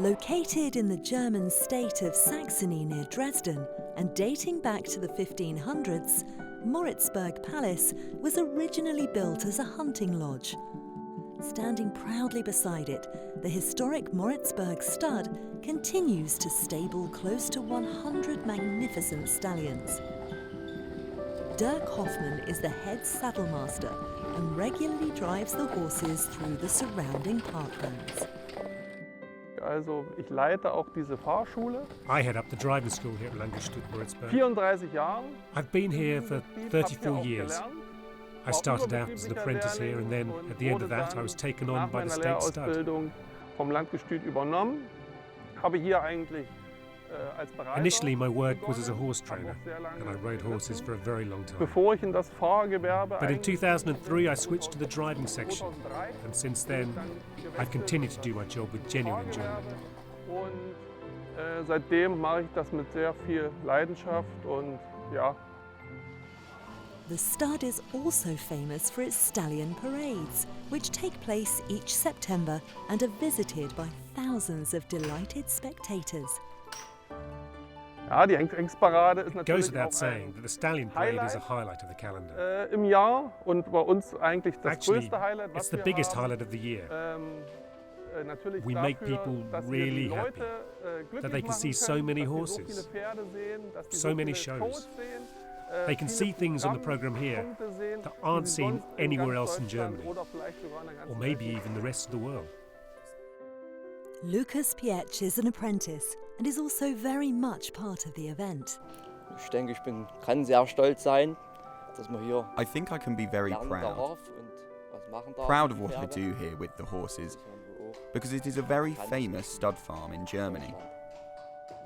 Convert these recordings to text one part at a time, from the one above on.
Located in the German state of Saxony near Dresden and dating back to the 1500s, Moritzburg Palace was originally built as a hunting lodge. Standing proudly beside it, the historic Moritzburg Stud continues to stable close to 100 magnificent stallions. Dirk Hoffmann is the head saddlemaster and regularly drives the horses through the surrounding parklands. Also, ich leite auch diese Fahrschule. I head up the driving school here at Longines Moritzburg. 34 Jahren. I've been here for 34 years. I started out as an apprentice here, and then at the end of that I was taken on by the state stud. Vom Landgestüt übernommen. Habe hier eigentlich als Bereiter. Initially my work was as a horse trainer, and I rode horses for a very long time. Bevor ich in das Fahrgewerbe. But in 2003 I switched to the driving section, and since then I've continued to do my job with genuine enjoyment. Und seitdem mache ich das mit sehr viel Leidenschaft und ja. The Stud is also famous for its stallion parades, which take place each September and are visited by thousands of delighted spectators. Ja, die Hengstparade ist It goes natürlich without auch saying that the Stallion Parade is a highlight of the calendar. Im Jahr und bei uns eigentlich das Actually, größte Highlight, it's was the wir biggest haben. highlight of the year. Natürlich We make dafür, people dass wir really die Leute, happy glücklich that they can machen see so können, many dass wir horses, so viele Pferde sehen, dass die so so many viele shows. sehen, They can viele see things on the Programm- program here Punkte sehen, that die aren't sie seen sonst in anywhere ganz else in Deutschland Germany, oder vielleicht sogar in der ganzen or maybe Welt. even the rest of the world. Lucas Pietsch is an apprentice and is also very much part of the event. Ich denke, kann sehr stolz sein, dass wir hier I think I can be very lernen proud. darf und was machen darf. Proud of mit what I Pferden. do here with the horses, Dass man auch because it is a very famous stud farm in Germany.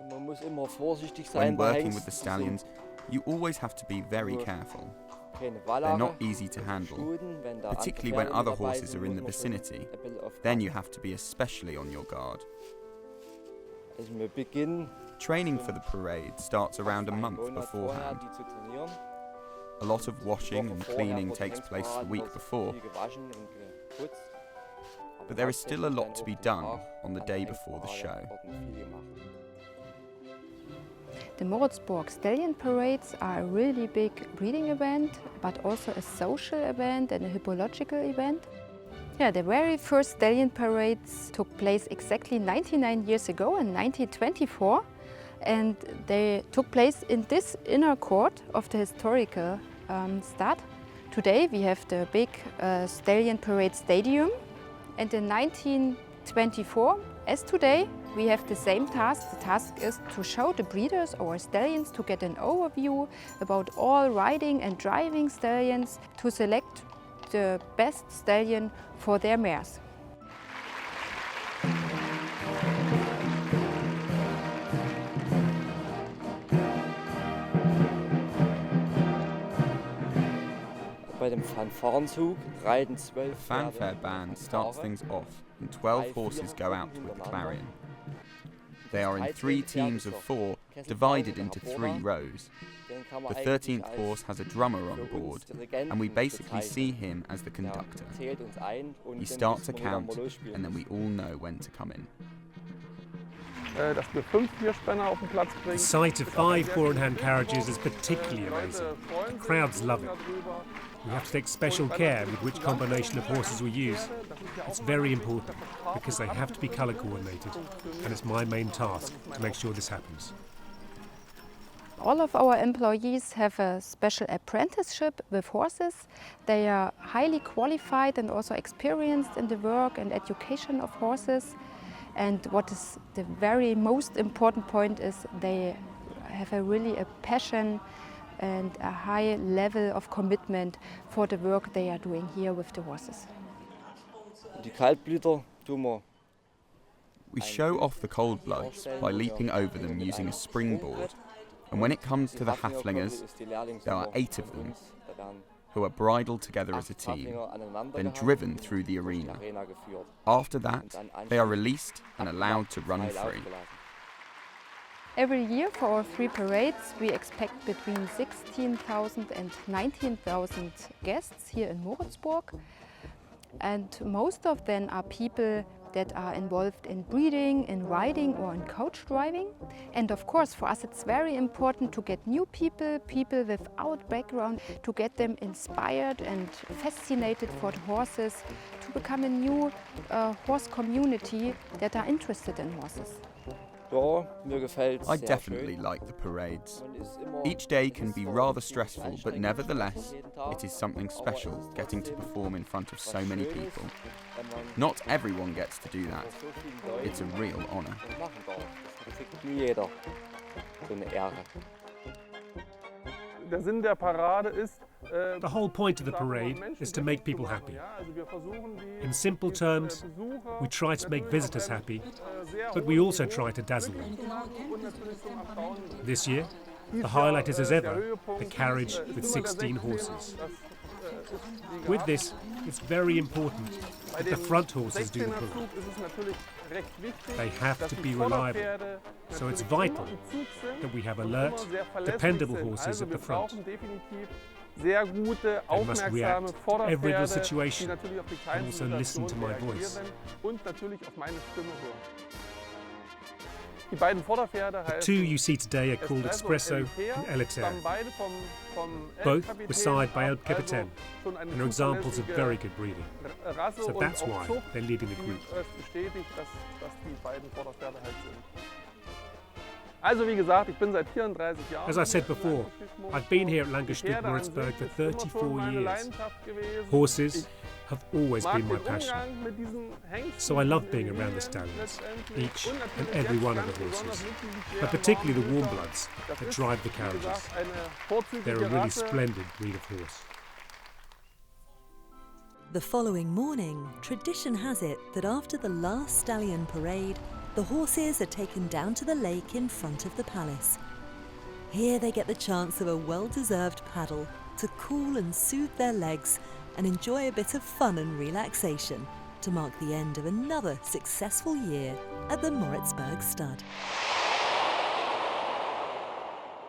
Und man muss immer vorsichtig When sein bei working with the Hengsten. stallions, you always have to be very careful. Keine They're Wallare, not easy to handle, Schuden, wenn da particularly andere when Pferde other mit dabei horses sind, are in the muss man schon vicinity. ein bisschen aufpassen. Then you have to be especially on your guard. Also wir beginnen Training for the parade starts around a einen month Monat vorher, beforehand. die zu trainieren. A lot of Die washing Woche and vorher cleaning wird takes place the Hengstparade, week wird before, viel gewaschen und geputzt. Aber but there is still a hauptsächlich lot dann to auch be den done Tag on the an day der before the Hengstparade show. wird viel gemacht. The Moritzburg Stallion Parades are a really big breeding event, but also a social event and a hippological event. Yeah, the very first stallion parades took place exactly 99 years ago in 1924, and they took place in this inner court of the historical stud. Today we have the big Stallion Parade Stadium, and in 1924, as today, we have the same task. The task is to show the breeders our stallions, to get an overview about all riding and driving stallions, to select the best stallion for their mares. Bei dem Fanfarenzug reiten 12 The fanfare band starts things off and 12 horses go out with the clarion. They are in 3 teams of 4, divided into 3 rows. The 13th horse has a drummer on board, and we basically see him as the conductor. He starts a count, and then we all know when to come in. Dass wir 5 Vierspänner auf den Platz The bringen. sight of 5 four-in-hand carriages is particularly amazing. The crowds love it. We have to take special care with which combination of horses we use. It's very important because they have to be colour coordinated, and it's my main task to make sure this happens. All of our employees have a special apprenticeship with horses. They are highly qualified and also experienced in the work and education of horses. And what is the very most important point is they have really a passion and a high level of commitment for the work they are doing here with the horses. Die Kaltblüter tun wir. We show off the cold bloods by leaping over them using a springboard, and when it comes to the Haflingers, there are 8 of them, who are bridled together as a team, then driven through the arena. After that, they are released and allowed to run free. Every year for our 3 parades we expect between 16,000 and 19,000 guests here in Moritzburg. And most of them are people that are involved in breeding, in riding or in coach driving. And of course for us it's very important to get new people without background, to get them inspired and fascinated for the horses, to become a new horse community that are interested in horses. I definitely like the parades. Each day can be rather stressful, but nevertheless, it is something special getting to perform in front of so many people. Not everyone gets to do that. It's a real honour. Der Sinn der Parade ist, The whole point of the parade is to make people happy. In simple terms, we try to make visitors happy, but we also try to dazzle them. This year, the highlight is as ever the carriage with 16 horses. With this, it's very important that the front horses do the pulling. They have to be reliable, so it's vital that we have alert, dependable horses at the front. They must react to every little situation and also listen to my voice. The two you see today are called Espresso and Elitaire. Both were sired by El Capitan and are examples of very good breeding. So that's why they're leading the group. As I said before, I've been here at Langestück Moritzburg for 34 years. Horses have always been my passion. So I love being around the stallions, each and every one of the horses, but particularly the warm bloods that drive the carriages. They're a really splendid breed of horse. The following morning, tradition has it that after the last stallion parade, the horses are taken down to the lake in front of the palace. Here they get the chance of a well-deserved paddle to cool and soothe their legs and enjoy a bit of fun and relaxation to mark the end of another successful year at the Moritzburg Stud.